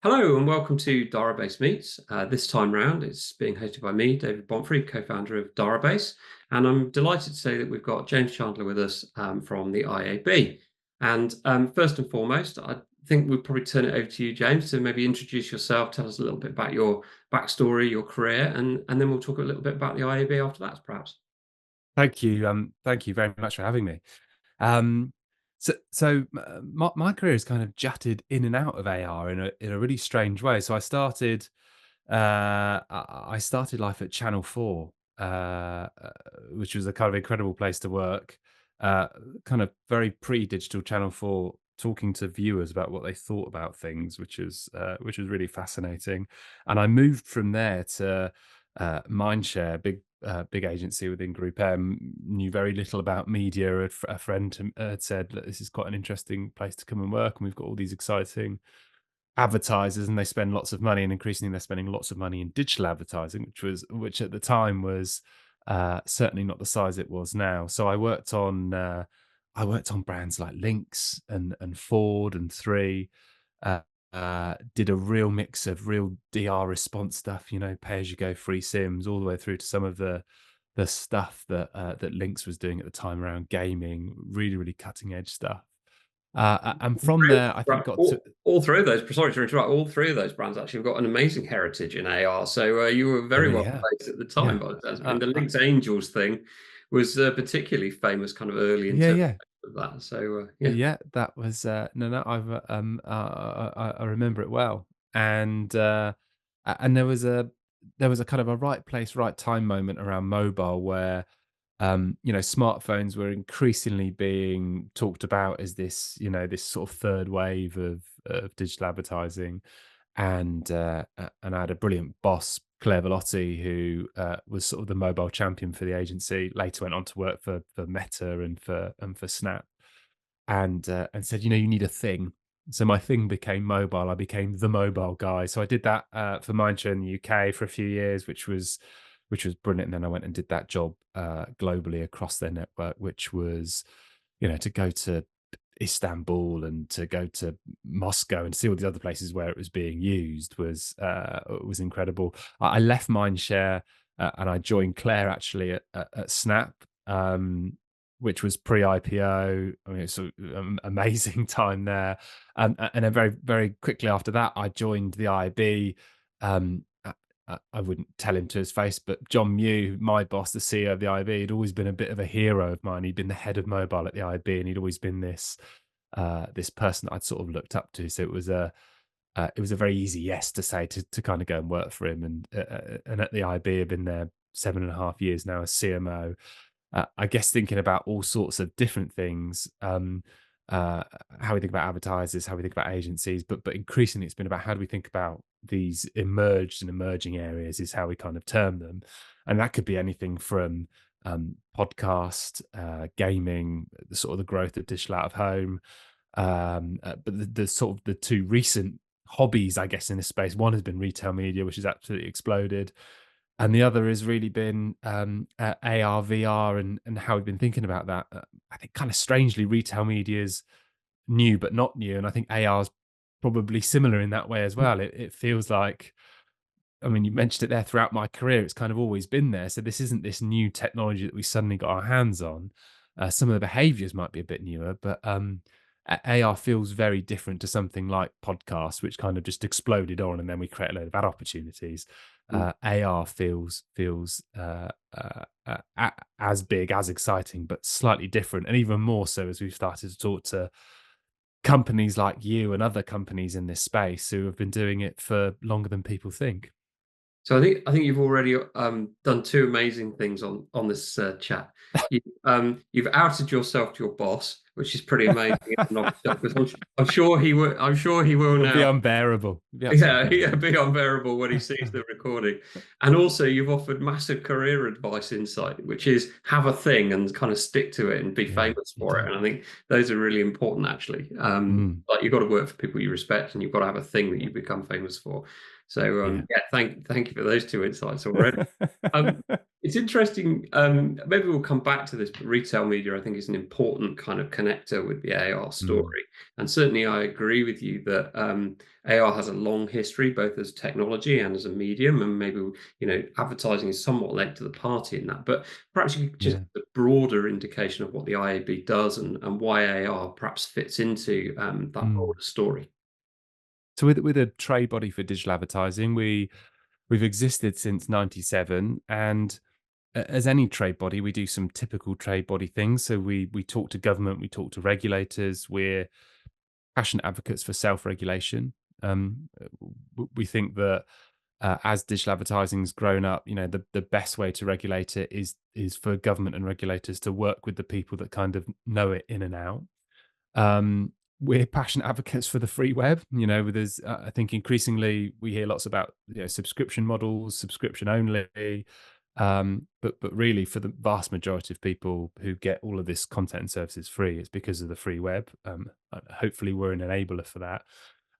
Hello and welcome to Darabase Meets. This time round, it's being hosted by me, David Bomphrey, co-founder of Darabase, and I'm delighted to say that we've got James Chandler with us from the IAB. And first and foremost, I think we'll probably turn it over to you, James, to maybe introduce yourself, tell us a little bit about your backstory, your career, and then we'll talk a little bit about the IAB after that, perhaps. Thank you. Thank you very much for having me. Um, my career has kind of jutted in and out of AR in a really strange way. So I started life at Channel 4, which was a kind of incredible place to work. Uh, Kind of very pre-digital Channel 4, talking to viewers about what they thought about things, which was really fascinating. And I moved from there to Mindshare, big agency within Group M. Knew very little about media. A friend had said that this is quite an interesting place to come and work, and we've got all these exciting advertisers, and they spend lots of money, and increasingly they're spending lots of money in digital advertising, which at the time was certainly not the size it was now. So I worked on brands like Lynx and Ford and Three. Uh, did a real mix of real DR response stuff, pay as you go, free sims, all the way through to some of the stuff that Lynx was doing at the time around gaming, really, really cutting edge stuff. And from there, I think Right. got to. All three of those, sorry to interrupt, all three of those brands actually have got an amazing heritage in AR. So you were They very really well have. placed at the time. Yeah. But I Uh, mean, the uh, Lynx Angels thing was particularly famous, kind of early yeah, interpretation yeah. of that. So yeah. Yeah, that was no, no. I remember it well, and there was a kind of a right place, right time moment around mobile where smartphones were increasingly being talked about as this sort of third wave of digital advertising, and I had a brilliant boss, Claire Velotti, who was sort of the mobile champion for the agency. Later went on to work for Meta and for Snap, and said, you need a thing. So my thing became mobile. I became the mobile guy. So I did that for Mindshare in the UK for a few years, which was brilliant. And then I went and did that job globally across their network, which was, to go to Istanbul and to go to Moscow and see all the other places where it was being used was incredible. I left Mindshare and I joined Claire actually at Snap. Which was pre-IPO. I mean, it's an amazing time there. And then very, very quickly after that, I joined the IB. I wouldn't tell him to his face, but John Mew, my boss, the CEO of the IB, had always been a bit of a hero of mine. He'd been the head of mobile at the IB, and he'd always been this person that I'd sort of looked up to. So it was a very easy yes to say to kind of go and work for him. And at the IB, I've been there 7.5 years now as CMO. I guess thinking about all sorts of different things, how we think about advertisers, how we think about agencies, but increasingly it's been about how do we think about these emerged and emerging areas is how we kind of term them, and that could be anything from podcast, gaming, the sort of the growth of digital out of home, but the sort of the two recent hobbies, I guess, in this space. One has been retail media, which has absolutely exploded, and the other has really been AR, VR, and how we've been thinking about that. I think kind of strangely, retail media is new but not new, and I think AR is probably similar in that way as well. It feels like, I mean, you mentioned it there, throughout my career, it's kind of always been there. So this isn't this new technology that we suddenly got our hands on. Some of the behaviors might be a bit newer, but AR feels very different to something like podcasts, which kind of just exploded on, and then we create a load of ad opportunities. AR feels as big, as exciting, but slightly different, and even more so as we've started to talk to companies like you and other companies in this space who have been doing it for longer than people think. So I think you've already done two amazing things on this chat. You've outed yourself to your boss, which is pretty amazing in and of itself, 'cause I'm sure he will. I'm sure he will It'll be now. unbearable. It'll be absolutely Yeah, yeah, unbearable. be unbearable when he sees the recording. And also, you've offered massive career advice insight, which is have a thing and kind of stick to it and be Yeah, famous you for do. it. And I think those are really important, actually. Mm, Like you've got to work for people you respect, and you've got to have a thing that you become famous for. So yeah. yeah, thank you for those two insights already. Um, It's interesting. Maybe we'll come back to this, but retail media, I think, is an important kind of connector with the AR Mm, story. And certainly, I agree with you that AR has a long history, both as technology and as a medium. And maybe, advertising is somewhat late to the party in that. But perhaps you could just yeah. give a broader indication of what the IAB does and why AR perhaps fits into that Mm. broader story. So with a trade body for digital advertising, we've existed since '97, and as any trade body, we do some typical trade body things. So we talk to government, we talk to regulators. We're passionate advocates for self-regulation. We think that as digital advertising's grown up, the best way to regulate it is for government and regulators to work with the people that kind of know it in and out. Um, we're passionate advocates for the free web. There's I think increasingly we hear lots about subscription models, subscription only. But really, for the vast majority of people who get all of this content and services free, it's because of the free web. Hopefully, we're an enabler for that.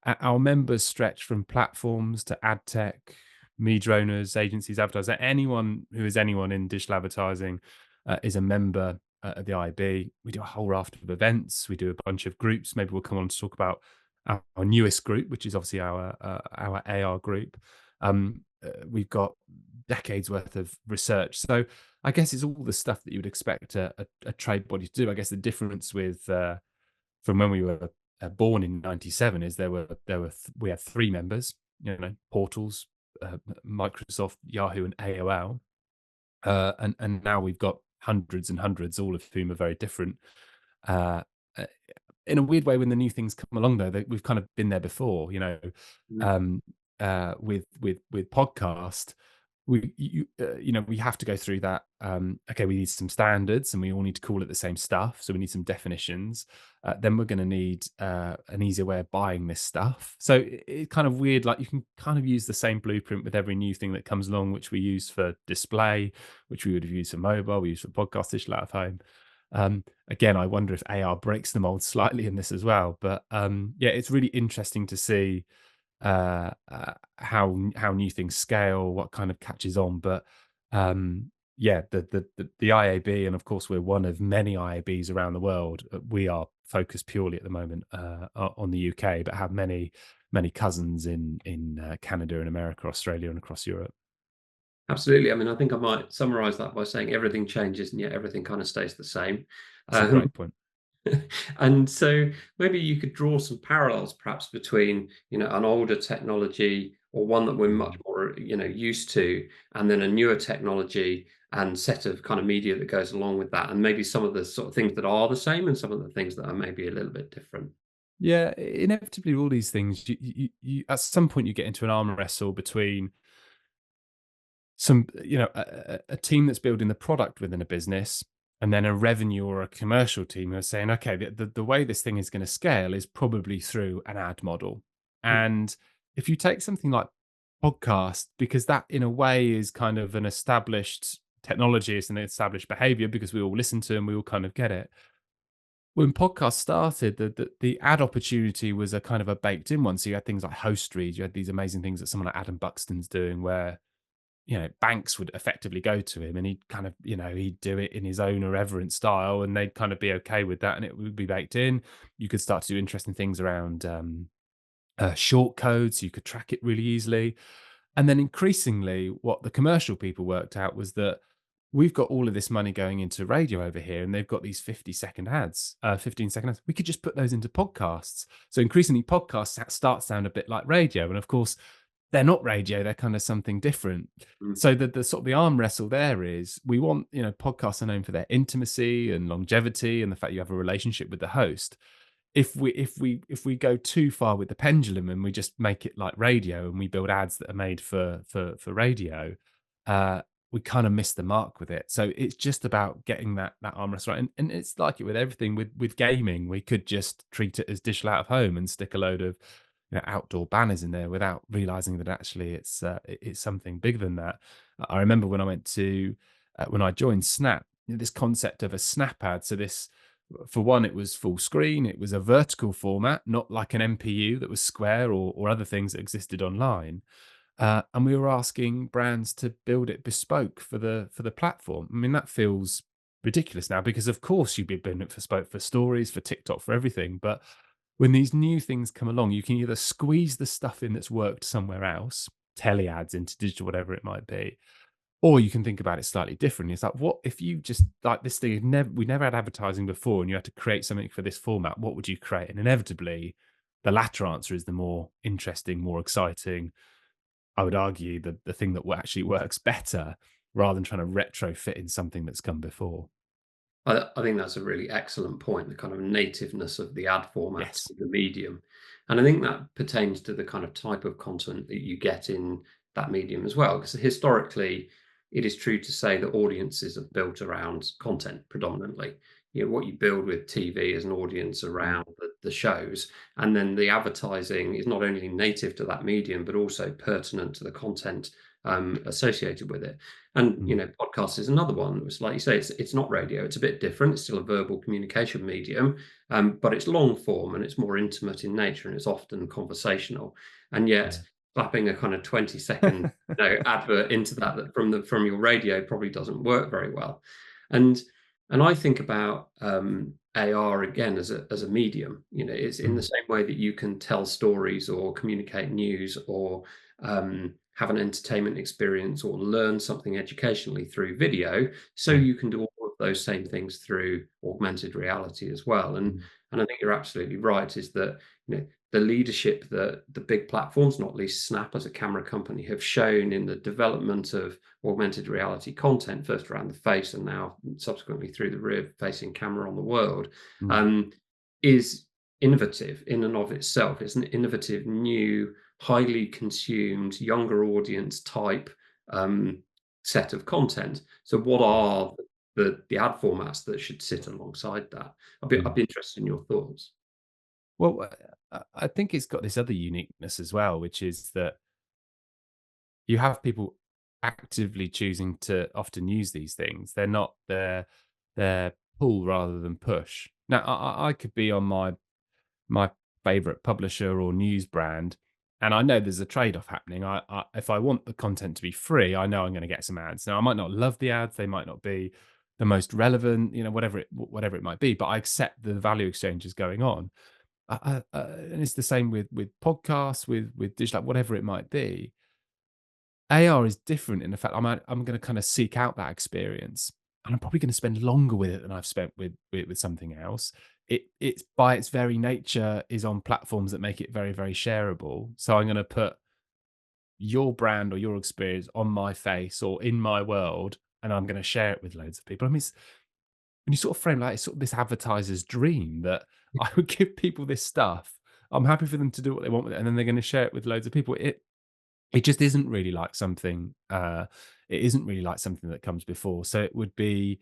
Our members stretch from platforms to ad tech, media owners, agencies, advertisers. Anyone who is anyone in digital advertising is a member at the IB. We do a whole raft of events. We do a bunch of groups. Maybe we'll come on to talk about our newest group, which is obviously our AR group. We've got decades worth of research. So I guess it's all the stuff that you would expect a trade body to do. I guess the difference with from when we were born in '97 is we had three members. Portals, Microsoft, Yahoo, and AOL, and now we've got hundreds and hundreds, all of whom are very different. Uh, uh, in a weird way, when the new things come along, though, we've kind of been there before. Mm. Um, with podcast, we have to go through that. Okay, we need some standards, and we all need to call it the same stuff. So we need some definitions. Then we're going to need an easier way of buying this stuff. So it's kind of weird. Like you can kind of use the same blueprint with every new thing that comes along, which we use for display, which we would have used for mobile, we use for podcast, digital out of home. Again, I wonder if AR breaks the mold slightly in this as well. But yeah, it's really interesting to see how new things scale, what kind of catches on. But yeah, the IAB, and of course we're one of many IABs around the world. We are focused purely at the moment on the UK, but have many cousins in Canada and America, Australia, and across Europe. Absolutely. I mean, I think I might summarize that by saying everything changes and yet everything kind of stays the same. That's a Um, great point. and so maybe you could draw some parallels perhaps between, an older technology or one that we're much Mm. more, used to, and then a newer technology and set of kind of media that goes along with that. And maybe some of the sort of things that are the same and some of the things that are maybe a little bit different. Yeah, inevitably, all these things, at some point you get into an arm wrestle between a team that's building the product within a business, and then a revenue or a commercial team who are saying, okay, the way this thing is going to scale is probably through an ad model. And if you take something like podcast, because that in a way is kind of an established technology, it's an established behavior because we all listen to and we all kind of get it. When podcasts started, the ad opportunity was a kind of a baked in one. So you had things like host reads, you had these amazing things that someone like Adam Buxton's doing where banks would effectively go to him and he'd kind of, he'd do it in his own irreverent style and they'd kind of be okay with that and it would be baked in. You could start to do interesting things around short codes. You could track it really easily. And then increasingly, what the commercial people worked out was that we've got all of this money going into radio over here and they've got these 50-second ads, 15-second ads. We could just put those into podcasts. So increasingly, podcasts start to sound a bit like radio. And of course, they're not radio, they're kind of something different. Mm. So the sort of the arm wrestle there is we want, podcasts are known for their intimacy and longevity and the fact you have a relationship with the host. If we go too far with the pendulum and we just make it like radio and we build ads that are made for radio, uh, we kind of miss the mark with it. So it's just about getting that arm wrestle right. And it's like it with everything with gaming. We could just treat it as digital out of home and stick a load of outdoor banners in there without realizing that actually it's something bigger than that. I remember when I went to when I joined Snap, this concept of a Snap ad. So this, for one, it was full screen. It was a vertical format, not like an MPU that was square or other things that existed online. and we were asking brands to build it bespoke for the platform. I mean, that feels ridiculous now because, of course, you'd be building it bespoke for stories, for TikTok, for everything. But when these new things come along, you can either squeeze the stuff in that's worked somewhere else, tele ads into digital, whatever it might be, or you can think about it slightly differently. It's like, what if you just like this thing? We never had advertising before, and you had to create something for this format. What would you create? And inevitably, the latter answer is the more interesting, more exciting. I would argue the thing that actually works better, rather than trying to retrofit in something that's come before. I think that's a really excellent point, the kind of nativeness of the ad format Yes. to the medium. And I think that pertains to the kind of type of content that you get in that medium as well. Because historically, it is true to say that audiences are built around content predominantly. You know, what you build with TV is an audience Mm, around the shows. And then the advertising is not only native to that medium, but also pertinent to the content associated with it. And mm, podcast is another one. It's like you say, it's not radio. It's a bit different. It's still a verbal communication medium, but it's long form and it's more intimate in nature and it's often conversational. And yet, yeah. slapping a kind of 20-second advert into that from your radio probably doesn't work very well. And I think about AR again as a medium. It's in the Mm, same way that you can tell stories or communicate news or have an entertainment experience or learn something educationally through video. So mm, you can do all of those same things through augmented reality as well. And mm, I think you're absolutely right, is that the leadership that the big platforms, not least Snap as a camera company, have shown in the development of augmented reality content, first around the face and now subsequently through the rear facing camera on the world, mm. um, is innovative in and of itself. It's an innovative, new, highly consumed, younger audience type um, set of content. So, what Yeah. are the ad formats that should sit alongside that? I'd Mm. be interested in your thoughts. Well, I think it's got this other uniqueness as well, which is that you have people actively choosing to often use these things. They're not they're pull rather than push. Now, I could be on my favorite publisher or news brand, and I know there's a trade-off happening. If I want the content to be free, I know I'm going to get some ads. Now, I might not love the ads; they might not be the most relevant, whatever it might be. But I accept the value exchange is going on, and it's the same with podcasts, with digital, whatever it might be. AR is different in the fact I'm going to kind of seek out that experience, and I'm probably going to spend longer with it than I've spent with something else. It's by its very nature is on platforms that make it very very shareable. So I'm going to put your brand or your experience on my face or in my world, and I'm going to share it with loads of people. I mean, when you sort of frame like it's sort of this advertiser's dream that I would give people this stuff. I'm happy for them to do what they want with it, and then they're going to share it with loads of people. It just isn't really like something, it isn't really like something that comes before. So it would be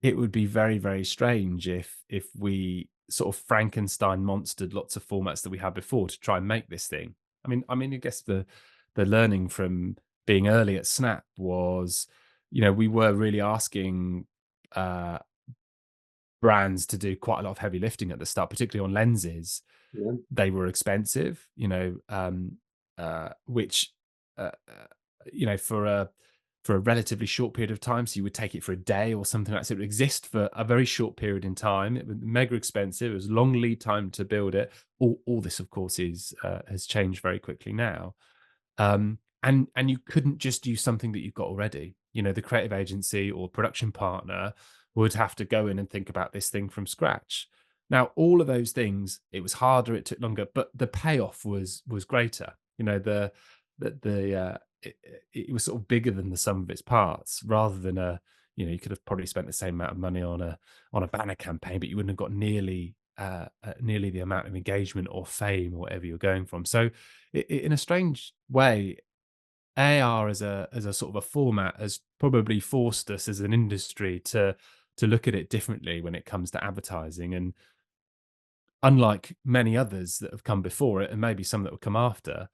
very, very strange if we sort of Frankenstein monstered lots of formats that we had before to try and make this thing. I guess the learning from being early at Snap was, we were really asking, uh, brands to do quite a lot of heavy lifting at the start, particularly on lenses. Yeah, They were expensive, which, for a relatively short period of time, so you would take it for a day or something like that. So it would exist for a very short period in time. It was mega expensive. It was long lead time to build it. All this, of course, is has changed very quickly now. And you couldn't just use something that you've got already. The creative agency or production partner would have to go in and think about this thing from scratch. Now, all of those things, it was harder, it took longer, but the payoff was greater. It was sort of bigger than the sum of its parts, rather than you could have probably spent the same amount of money on a banner campaign, but you wouldn't have got nearly the amount of engagement or fame or whatever you're going from. So, in a strange way, AR as a sort of a format has probably forced us as an industry to look at it differently when it comes to advertising. And unlike many others that have come before it, and maybe some that will come after,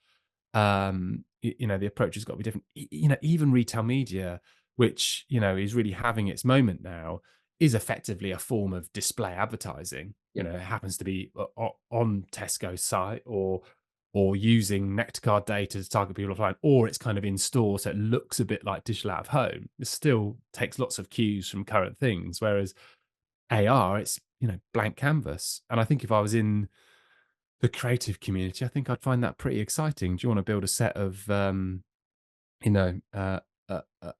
the approach has got to be different. Even retail media, which is really having its moment now, is effectively a form of display advertising. yeah, It happens to be on Tesco's site, or or using Nectar data to target people offline, or it's kind of in store, so it looks a bit like digital out of home. It still takes lots of cues from current things, whereas AR, it's, blank canvas. And I think if I was in the creative community, I think I'd find that pretty exciting. Do you want to build a set of, you know, uh,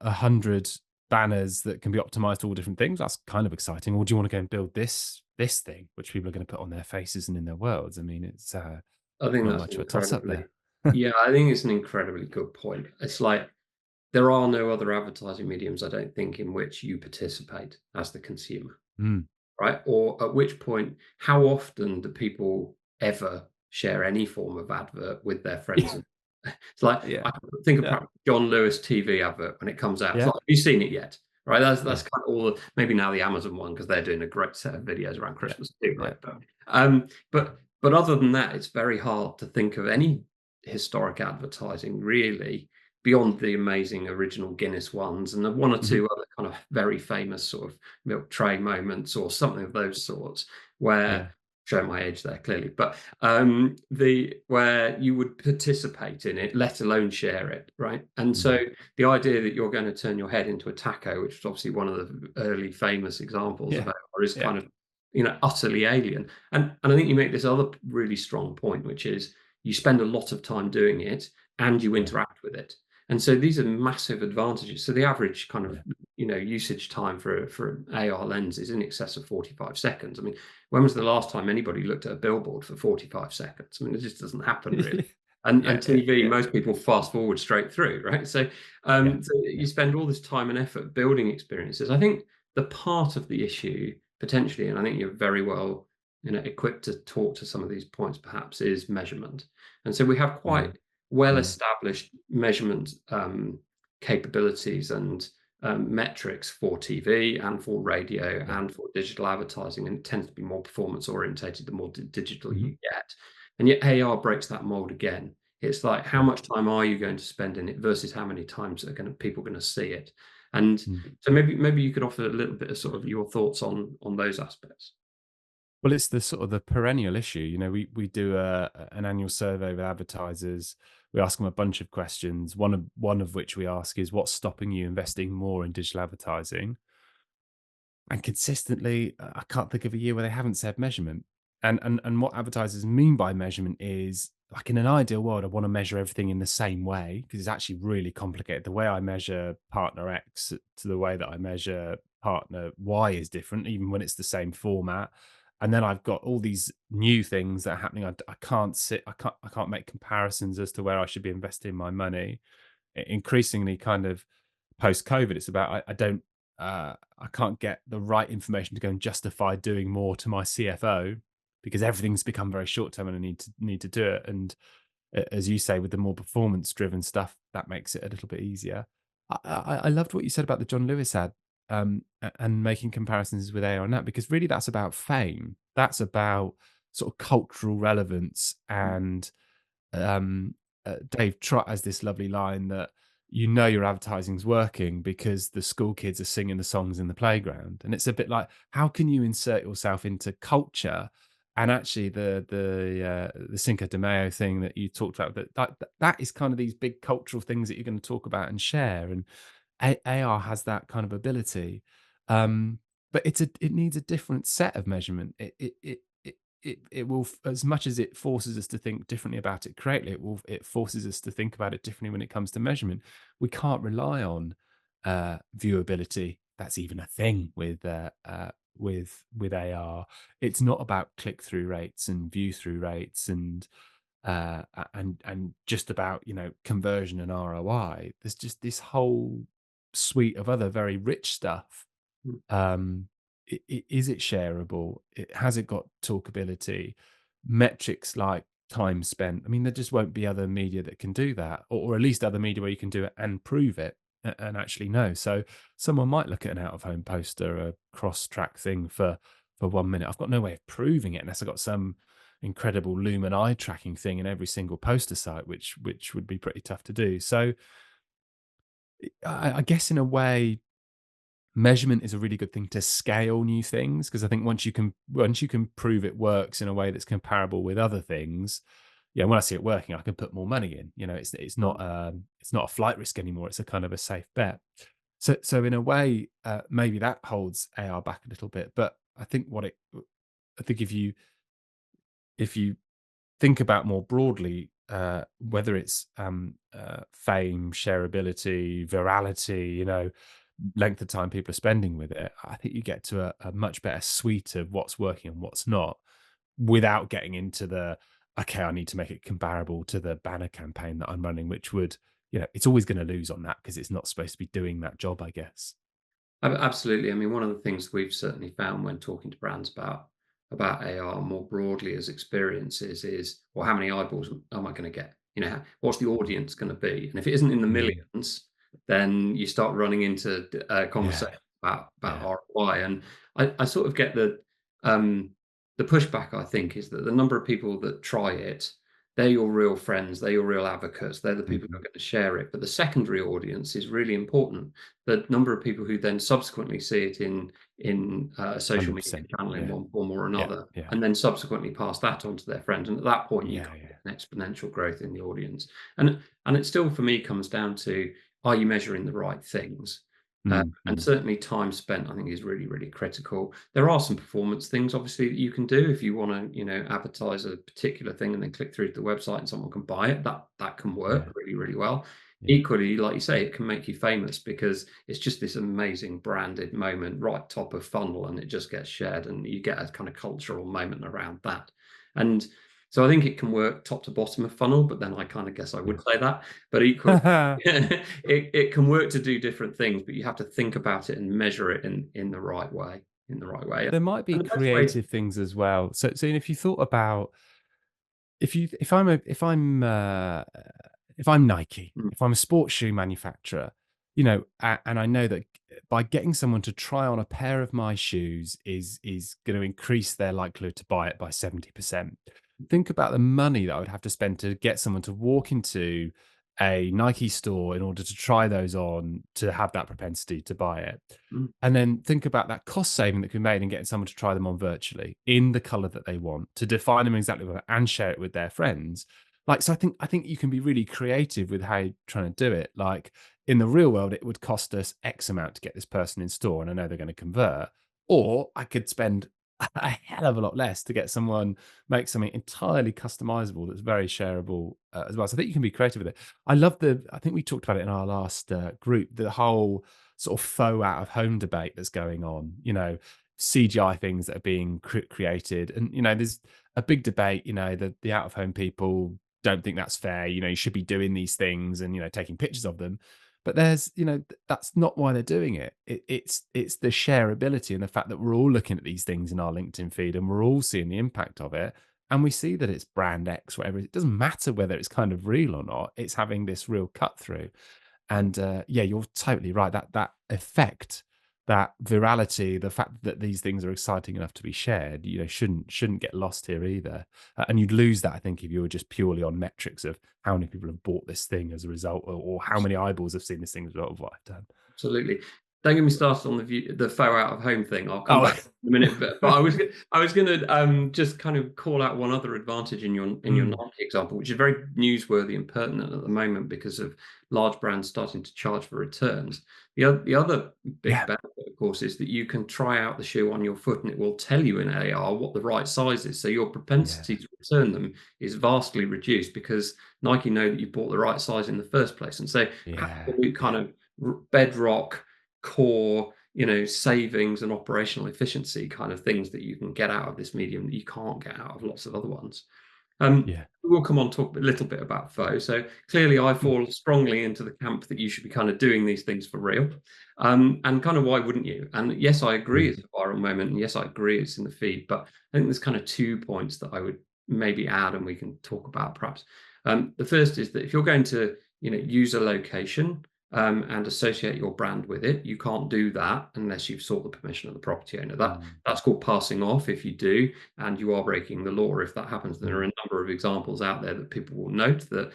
100 banners that can be optimized to all different things? That's kind of exciting. Or do you want to go and build this thing, which people are going to put on their faces and in their worlds? I mean, it's I think not that's much of a toss up there. yeah, I think it's an incredibly good point. It's like there are no other advertising mediums, I don't think, in which you participate as the consumer. Mm, Right? Or at which point, how often do people ever share any form of advert with their friends? yeah, It's like yeah, I can think of yeah, perhaps John Lewis TV advert when it comes out. It's yeah, like, have you seen it yet? Right? That's yeah, kind of all. Maybe now the Amazon one because they're doing a great set of videos around yeah, Christmas too, yeah, right? But other than that, it's very hard to think of any historic advertising really beyond the amazing original Guinness ones and the one or mhm, two other kind of very famous sort of milk tray moments or something of those sorts where yeah, showing my age there clearly, but the where you would participate in it, let alone share it, right? And so mhm, the idea that you're going to turn your head into a taco, which is obviously one of the early famous examples of yeah, AR, is yeah, kind of utterly alien. And I think you make this other really strong point, which is you spend a lot of time doing it and you yeah, interact with it. And so these are massive advantages. So the average kind of yeah, usage time for an AR lens is in excess of 45 seconds. I mean, when was the last time anybody looked at a billboard for 45 seconds? I mean, it just doesn't happen really. And yeah, yeah, TV, yeah, most people fast forward straight through, right? So yeah, so yeah, you spend all this time and effort building experiences. I think the part of the issue potentially, and I think you're very well equipped to talk to some of these points perhaps, is measurement. And so we have mm, quite well mm, established measurement capabilities and metrics for TV and for radio yeah, and for digital advertising, and it tends to be more performance orientated the more digital mhm, you get. And yet AR breaks that mold again. It's like how yeah, much time are you going to spend in it versus how many times are people going to see it? And mm. so maybe you could offer a little bit of sort of your thoughts on those aspects. Well, it's the sort of the perennial issue. We do an annual survey with advertisers. We ask them a bunch of questions. One of which we ask is, what's stopping you investing more in digital advertising? And consistently, I can't think of a year where they haven't said measurement. And what advertisers mean by measurement is, like, in an ideal world, I want to measure everything in the same way because it's actually really complicated. The way I measure partner X to the way that I measure partner Y is different, even when it's the same format. And then I've got all these new things that are happening. I can't sit. I can't make comparisons as to where I should be investing my money. Increasingly, kind of post COVID, it's about I don't I can't get the right information to go and justify doing more to my CFO because everything's become very short term and I need to do it. And as you say, with the more performance driven stuff, that makes it a little bit easier. I loved what you said about the John Lewis ad, and making comparisons with AR and that, because really that's about fame. That's about sort of cultural relevance. And Dave Trott has this lovely line that your advertising's working because the school kids are singing the songs in the playground, and it's a bit like, how can you insert yourself into culture? And actually, the Cinco de Mayo thing that you talked about, that is kind of these big cultural things that you're going to talk about and share, and AR has that kind of ability. Um, but it needs a different set of measurement. It will, as much as it forces us to think differently about it creatively, it forces us to think about it differently when it comes to measurement. We can't rely on viewability. That's even a thing with AR. It's not about click through rates and view through rates and just about conversion and ROI. There's just this whole suite of other very rich stuff. um is it shareable? Has it got talkability? Metrics like time spent. I mean, there just won't be other media that can do that, or at least other media where you can do it and prove it and actually know. So someone might look at an out of home poster, a cross track thing for 1 minute. I've got no way of proving it unless I got some incredible lumen eye tracking thing in every single poster site, which would be pretty tough to do. So I guess in a way, measurement is a really good thing to scale new things, because I think once you can prove it works in a way that's comparable with other things, yeah, when I see it working, I can put more money in. You know, it's not a flight risk anymore. It's a kind of a safe bet. So in a way, maybe that holds AR back a little bit. But I think I think if you think about more broadly, whether it's fame, shareability, virality, you know, length of time people are spending with it, I think you get to a much better suite of what's working and what's not, without getting into the okay, I need to make it comparable to the banner campaign that I'm running, which would, you know, it's always going to lose on that because it's not supposed to be doing that job, I guess. Absolutely. I mean, one of the things we've certainly found when talking to brands about AR more broadly as experiences is, well, how many eyeballs am I going to get? You know, what's the audience going to be? And if it isn't in the Mm. millions, then you start running into Yeah, conversation about yeah. ROI. And I sort of get um, the pushback. I think is that the number of people that try it, they're your real friends, they're your real advocates, they're the people who are Mhm. going to share it. But the secondary audience is really important, the number of people who then subsequently see it in a social media 100%. channel in Yeah, one form or yeah, another, yeah, and then subsequently pass that on to their friends. And at that point, you yeah, kind of yeah. get an exponential growth in the audience. And it still, for me, comes down to, are you measuring the right things? Mm, And mm. certainly time spent, I think, is really, really critical. There are some performance things, obviously, that you can do if you want to, advertise a particular thing and then click through to the website and someone can buy it. That can work Yeah, really, really well. yeah, Equally, like you say, it can make you famous because it's just this amazing branded moment right top of funnel, and it just gets shared, and you get a kind of cultural moment around that. And so I think it can work top to bottom of funnel, but then I kind of guess I would say that. But equally, yeah. it can work to do different things, but you have to think about it and measure it in the right way, in the right way. There might be And the best way. creative things as well. So if you thought about if I'm Nike, Mm, if I'm a sports shoe manufacturer, you know, and I know that by getting someone to try on a pair of my shoes is going to increase their likelihood to buy it by 70%. Think about the money that I would have to spend to get someone to walk into a Nike store in order to try those on to have that propensity to buy it. mm, And then think about that cost saving that can be made in getting someone to try them on virtually in the color that they want, to define them exactly what, and share it with their friends. Like, so I think you can be really creative with how you're trying to do it. Like in the real world, it would cost us X amount to get this person in store, and I know they're going to convert. Or I could spend a hell of a lot less to get someone make something entirely customizable that's very shareable as well. So I think you can be creative with it. I think we talked about it in our last group, the whole sort of faux out of home debate that's going on, you know, CGI things that are being created. And, you know, there's a big debate, you know, the out of home people don't think that's fair. You know, you should be doing these things and, you know, taking pictures of them. But there's, you know, that's not why they're doing it. It's the shareability and the fact that we're all looking at these things in our LinkedIn feed and we're all seeing the impact of it. And we see that it's brand X, whatever. It doesn't matter whether it's kind of real or not. It's having this real cut through. And yeah, you're totally right. That effect, that virality, the fact that these things are exciting enough to be shared, you know, shouldn't get lost here either. And you'd lose that, I think, if you were just purely on metrics of how many people have bought this thing as a result, or how many eyeballs have seen this thing as a result of what I've done. Absolutely. Don't get me started on the faux out of home thing. I'll come Oh, back in a minute, but I was gonna just kind of call out one other advantage in your mm, Nike example, which is very newsworthy and pertinent at the moment because of large brands starting to charge for returns. The other big yeah, benefit, of course, is that you can try out the shoe on your foot and it will tell you in AR what the right size is. So your yeah, propensity to return them is vastly reduced because Nike know that you bought the right size in the first place. And so yeah, absolute kind yeah, of bedrock core, savings and operational efficiency kind of things that you can get out of this medium that you can't get out of lots of other ones. yeah. We'll come on to talk a little bit about faux. So clearly, I Mm, fall strongly into the camp that you should be kind of doing these things for real, and kind of why wouldn't you? And yes, I agree mm, it's a viral moment, and yes, I agree it's in the feed. But I think there's kind of 2 points that I would maybe add, and we can talk about perhaps. The first is that if you're going to, use a location and associate your brand with it, you can't do that unless you've sought the permission of the property owner. mm, That's called passing off if you do, and you are breaking the law if that happens. There are mm, a number of examples out there that people will note that,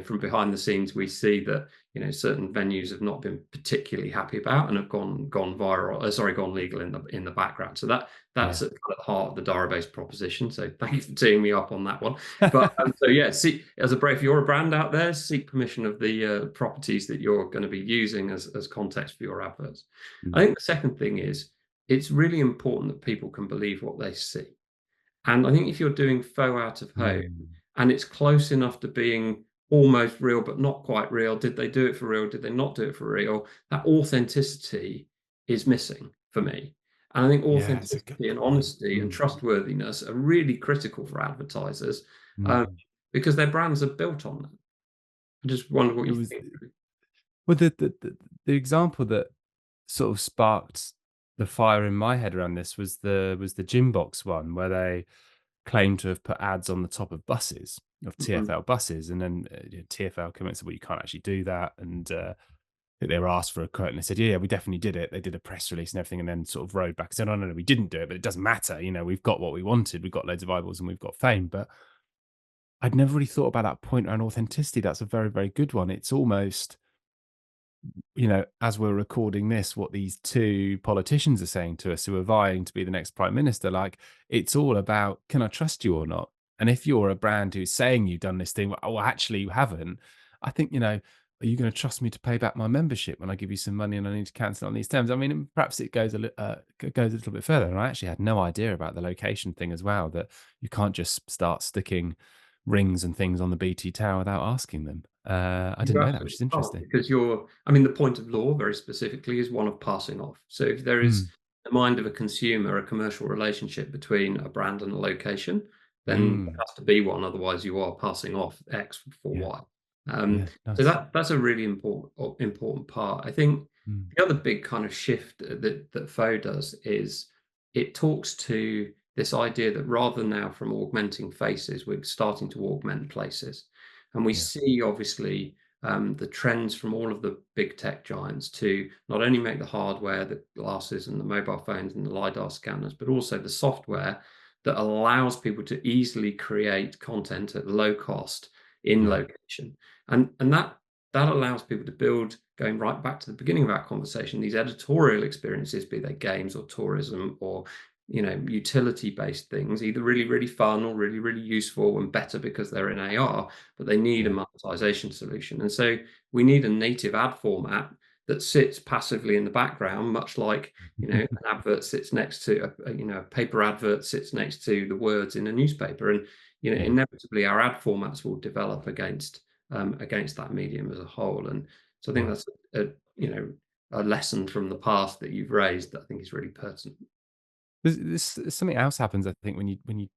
from behind the scenes, we see that, certain venues have not been particularly happy about and have gone viral, sorry, gone legal in the background. So that's Yeah. at kind of the heart of the Darabase proposition. So thank you for teeing me up on that one. But so yeah, see, if you're a brand out there, seek permission of the properties that you're going to be using as context for your adverts. I Mm. think the second thing is it's really important that people can believe what they see. And I think if you're doing faux out of home Mm. and it's close enough to being almost real but not quite real, did they do it for real? Did they not do it for real? That authenticity is missing for me. And I think Yeah, it's a good authenticity and point. honesty and Mm. trustworthiness are really critical for advertisers, um, Mm. because their brands are built on that. I just wonder what It you was think. well, the example that sort of sparked the fire in my head around this was the Gymbox one, where they claimed to have put ads on the top of buses, of Mhm. TfL buses, and then TfL came out and said, "Well, you can't actually do that." And they were asked for a quote, and they said, "Yeah, yeah, we definitely did it." They did a press release and everything, and then sort of rode back and said, "Oh no, no, we didn't do it, but it doesn't matter. You know, we've got what we wanted. We've got loads of eyeballs and we've got fame." But I'd never really thought about that point around authenticity. That's a very, very good one. It's almost, as we're recording this, what these two politicians are saying to us who are vying to be the next prime minister, like, it's all about, can I trust you or not? And if you're a brand who's saying you've done this thing, well, actually you haven't, I think, are you going to trust me to pay back my membership when I give you some money and I need to cancel on these terms? I mean, perhaps it goes goes a little bit further. And I actually had no idea about the location thing as well, that you can't just start sticking rings and things on the BT tower without asking them. I You didn't know that, which absolutely is can't interesting. because I mean, the point of law very specifically is one of passing off. So if there is Mm, the mind of a consumer, a commercial relationship between a brand and a location, then there mm. has to be one. Otherwise, you are passing off X for Yeah, Y. yeah, So nice. that's a really important part. I think Mm, the other big kind of shift that Faux does is it talks to this idea that rather now from augmenting faces, we're starting to augment places. And we yeah, see obviously the trends from all of the big tech giants to not only make the hardware, the glasses and the mobile phones and the LiDAR scanners, but also the software that allows people to easily create content at low cost in yeah, location. And that allows people to build, going right back to the beginning of our conversation, these editorial experiences, be they games or tourism or utility based things, either really, really fun or really, really useful and better because they're in AR, but they need a yeah, monetization solution. And so we need a native ad format that sits passively in the background, much like an advert sits next to a paper advert sits next to the words in a newspaper. And yeah. inevitably our ad formats will develop against that medium as a whole. And so I think Wow. that's a lesson from the past that you've raised that I think is really pertinent. There's something else happens, I think, when you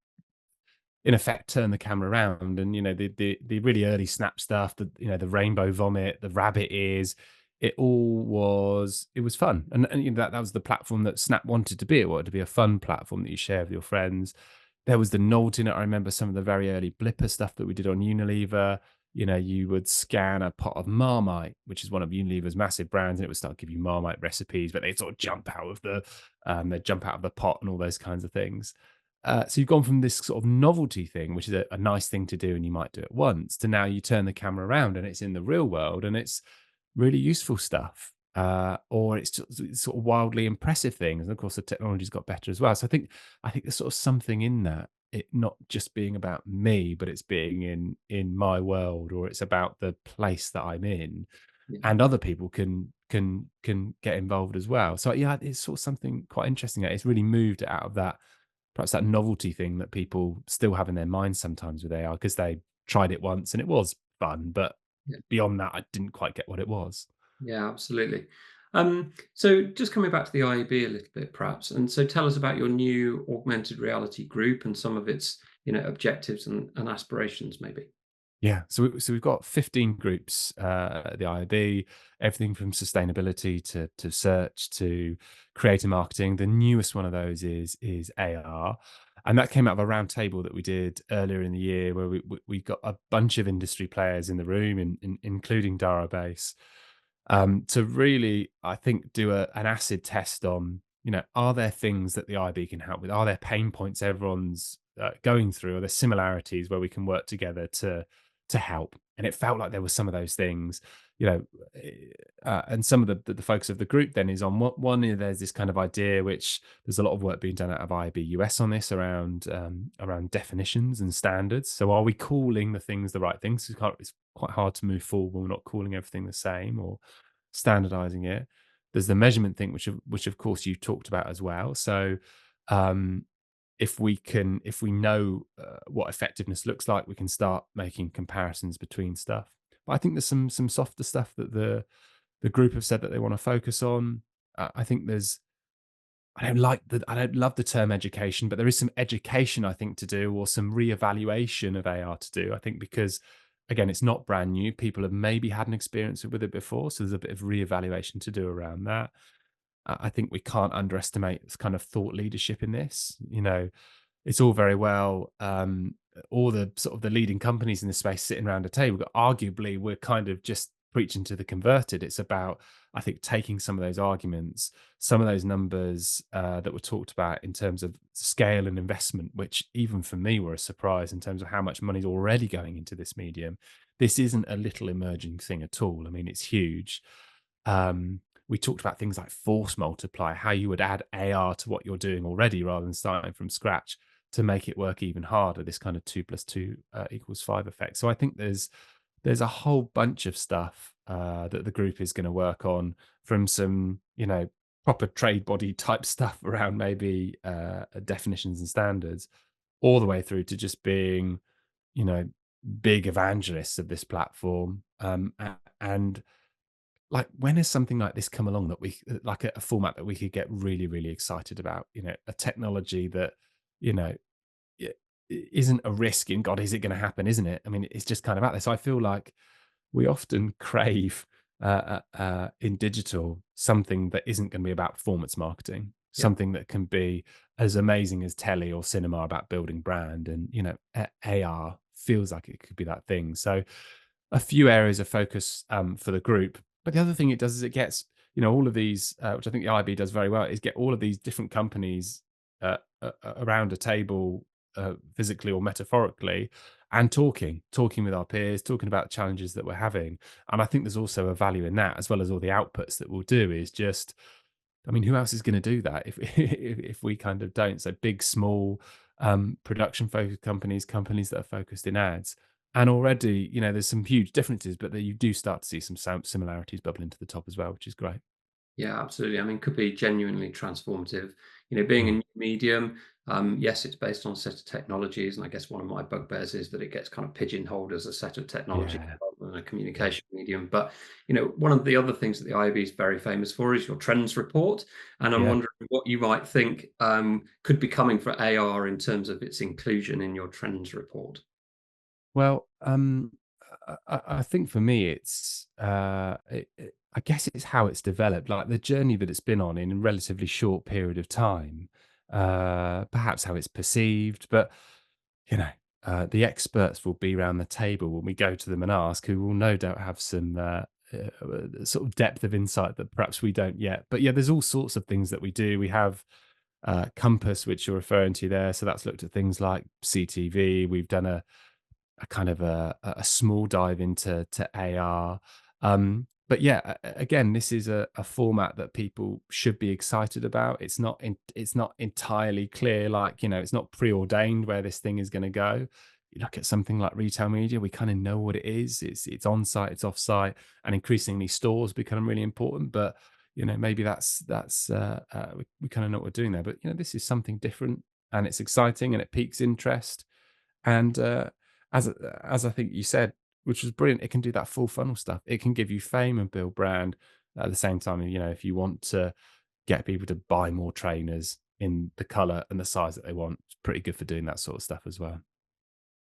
in effect turn the camera around, and the really early Snap stuff, the rainbow vomit, the rabbit ears, it was fun, and that was the platform that Snap wanted to be. It wanted to be a fun platform that you share with your friends. There was the novelty in it. I remember some of the very early Blipper stuff that we did on Unilever. You would scan a pot of Marmite, which is one of Unilever's massive brands, and it would start giving you Marmite recipes, but they'd sort of they'd jump out of the pot and all those kinds of things. So you've gone from this sort of novelty thing, which is a nice thing to do and you might do it once, to now you turn the camera around and it's in the real world and it's really useful stuff. Or it's sort of wildly impressive things. And of course, the technology's got better as well. So I think there's sort of something in that. It not just being about me, but it's being in my world, or it's about the place that I'm in, Yeah. and other people can get involved as well. So yeah, it's sort of something quite interesting. That it's really moved it out of that, perhaps that novelty thing that people still have in their minds sometimes with AR, because they tried it once and it was fun, but Yeah. beyond that, I didn't quite get what it was. Yeah, absolutely. So just coming back to the IAB a little bit, perhaps, and so tell us about your new augmented reality group and some of its, objectives and aspirations, maybe. Yeah, so we've got 15 groups at the IAB, everything from sustainability to search to creative marketing. The newest one of those is AR, and that came out of a round table that we did earlier in the year, where we got a bunch of industry players in the room, including Darabase, to really, I think, do an acid test on, are there things that the IB can help with? Are there pain points everyone's going through? Are there similarities where we can work together to to help. And it felt like there were some of those things, you know, and some of the focus of the group then is on one. There's this kind of idea, which there's a lot of work being done out of IAB US on this around definitions and standards. So are we calling the things the right things? It's quite hard to move forward when we're not calling everything the same or standardizing it. There's the measurement thing, which of course you talked about as well. So um, if we know what effectiveness looks like, we can start making comparisons between stuff. But I think there's some softer stuff that the group have said that they want to focus on. I think there's I don't love the term education, but there is some education I think to do, or some reevaluation of AR to do. I think because again, it's not brand new. People have maybe had an experience with it before, so there's a bit of reevaluation to do around that. I think we can't underestimate this kind of thought leadership in this. It's all very well, all the sort of the leading companies in this space sitting around a table, but arguably we're kind of just preaching to the converted. It's about, I think, taking some of those arguments, some of those numbers that were talked about in terms of scale and investment, which even for me were a surprise in terms of how much money's already going into this medium. This isn't a little emerging thing at all. I mean, it's huge. We talked about things like force multiply, how you would add AR to what you're doing already rather than starting from scratch to make it work even harder, this kind of 2 + 2 equals 5 effect. So I think there's a whole bunch of stuff that the group is going to work on, from some, proper trade body type stuff around maybe definitions and standards, all the way through to just being, you know, big evangelists of this platform. And like, when has something like this come along that we like a format that we could get really, really excited about? A technology that, you know, isn't a risk in God, is it going to happen? Isn't it? I mean, it's just kind of out there. So I feel like we often crave in digital something that isn't going to be about performance marketing, Yeah. something that can be as amazing as telly or cinema about building brand. And AR feels like it could be that thing. So a few areas of focus for the group. But the other thing it does is it gets, all of these, which I think the IB does very well, is get all of these different companies around a table, physically or metaphorically, and talking with our peers, talking about the challenges that we're having. And I think there's also a value in that, as well as all the outputs that we'll do. Is just, I mean, who else is going to do that if if we kind of don't? So big, small, production focused companies that are focused in ads. And already, there's some huge differences, but that you do start to see some similarities bubbling to the top as well, which is great. Yeah, absolutely. I mean, could be genuinely transformative. Being a Mm. new medium, yes, it's based on a set of technologies, and I guess one of my bugbears is that it gets kind of pigeonholed as a set of technology Yeah, rather than a yeah, communication medium. But one of the other things that the IAB is very famous for is your trends report, and I'm yeah. wondering what you might think could be coming for AR in terms of its inclusion in your trends report. Well, I think for me, I guess it's how it's developed, like the journey that it's been on in a relatively short period of time. Perhaps how it's perceived, but you know, the experts will be around the table when we go to them and ask, who will no doubt have some sort of depth of insight that perhaps we don't yet. But yeah, there's all sorts of things that we do. We have Compass, which you're referring to there, so that's looked at things like CTV. We've done a kind of a small dive into AR. But yeah, again, this is a format that people should be excited about. It's not entirely clear, like, it's not preordained where this thing is going to go. You look at something like retail media, we kind of know what it is. It's on site, it's off site, and increasingly stores become really important. But maybe we kind of know what we're doing there. But this is something different, and it's exciting, and it piques interest. And as as I think you said, which was brilliant, it can do that full funnel stuff. It can give you fame and build brand at the same time. If you want to get people to buy more trainers in the color and the size that they want, it's pretty good for doing that sort of stuff as well.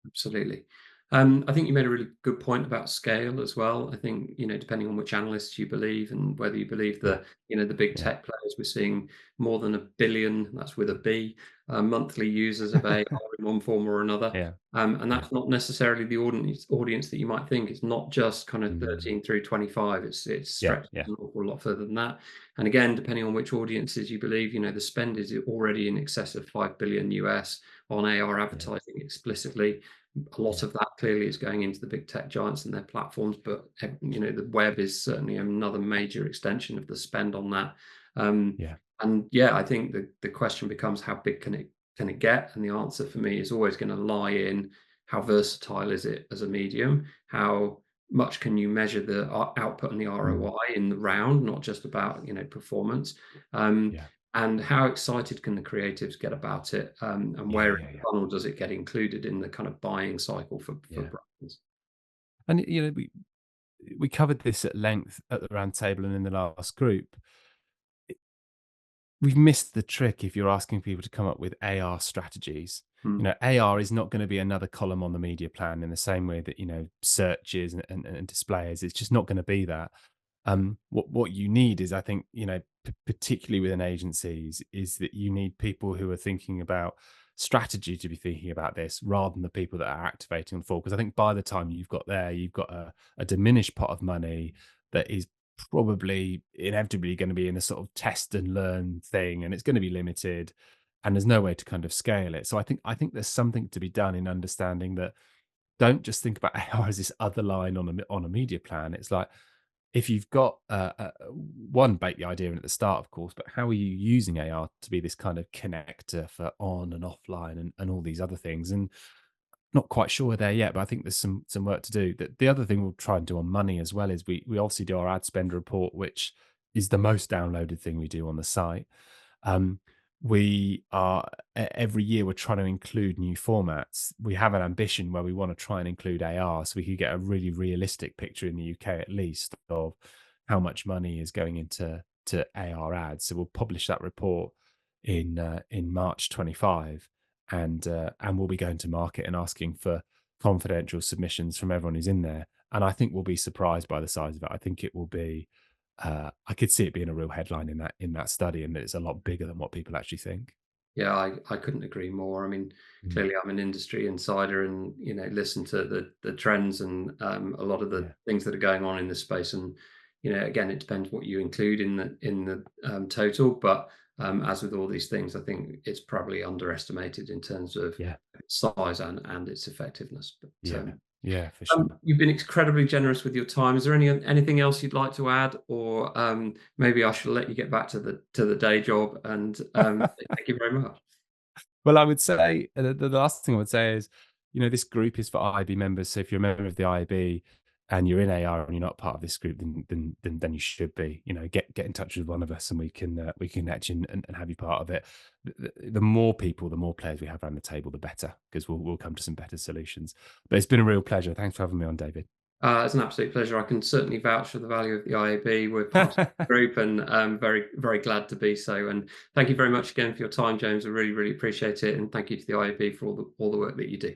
Absolutely. I think you made a really good point about scale as well. I think, depending on which analysts you believe and whether you believe Yeah, the big yeah, tech players, we're seeing more than 1 billion, that's with a B, monthly users of AI in one form or another. yeah, And yeah. that's not necessarily the audience that you might think. It's not just kind of Mm, 13 through 25. It's yeah, stretched yeah, an awful lot further than that. And again, depending on which audiences you believe, the spend is already in excess of 5 billion US on AR yeah, advertising explicitly. A lot Yeah. of that clearly is going into the big tech giants and their platforms, but the web is certainly another major extension of the spend on that. Um, Yeah. and yeah, I think the question becomes how big can it get? And the answer for me is always going to lie in how versatile is it as a medium? How much can you measure the output and the Mm. ROI in the round, not just about performance? Um, Yeah. and how excited can the creatives get about it? And Yeah. where in Yeah. the Yeah. funnel does it get included in the kind of buying cycle for Yeah. brands? And we covered this at length at the round table and in the last group. We've missed the trick if you're asking people to come up with AR strategies. Mm. AR is not going to be another column on the media plan in the same way that, search is and display is. It's just not going to be that. What you need is, I think, particularly within agencies, is that you need people who are thinking about strategy to be thinking about this rather than the people that are activating the fall. Because I think by the time you've got there, you've got a diminished pot of money that is probably inevitably going to be in a sort of test and learn thing, and it's going to be limited, and there's no way to kind of scale it. So I think there's something to be done in understanding that, don't just think about AI as this other line on a media plan. It's like, if you've got one, bake the idea in at the start, of course, but how are you using AR to be this kind of connector for on and offline and all these other things? And not quite sure we're there yet, but I think there's some work to do. The other thing we'll try and do on money as well is we obviously do our ad spend report, which is the most downloaded thing we do on the site. Um, we are every year we're trying to include new formats. We have an ambition where we want to try and include AR, so we could get a really realistic picture in the UK at least of how much money is going into AR ads. So we'll publish that report in March 25, and we'll be going to market and asking for confidential submissions from everyone who's in there. And I think we'll be surprised by the size of it. I think it will be. I could see it being a real headline in that study, and that it's a lot bigger than what people actually think. Yeah, I couldn't agree more. I mean, Mm. clearly I'm an industry insider and, listen to the trends and a lot of the Yeah, things that are going on in this space. And, again, it depends what you include in the total. But as with all these things, I think it's probably underestimated in terms of yeah, size and its effectiveness. But yeah, yeah, for sure. you've been incredibly generous with your time. Is there anything else you'd like to add, or maybe I should let you get back to the day job? And thank you very much. Well, I would say the last thing I would say is, this group is for IAB members. So if you're a member of the IAB and you're in AR and you're not part of this group, then you should be. Get in touch with one of us, and we can connect you and have you part of it. The more people, the more players we have around the table, the better, because we'll come to some better solutions. But it's been a real pleasure. Thanks for having me on, David. It's an absolute pleasure. I can certainly vouch for the value of the IAB. We're part of the group, and very very glad to be so. And thank you very much again for your time, James. I really really appreciate it, and thank you to the IAB for all the work that you do.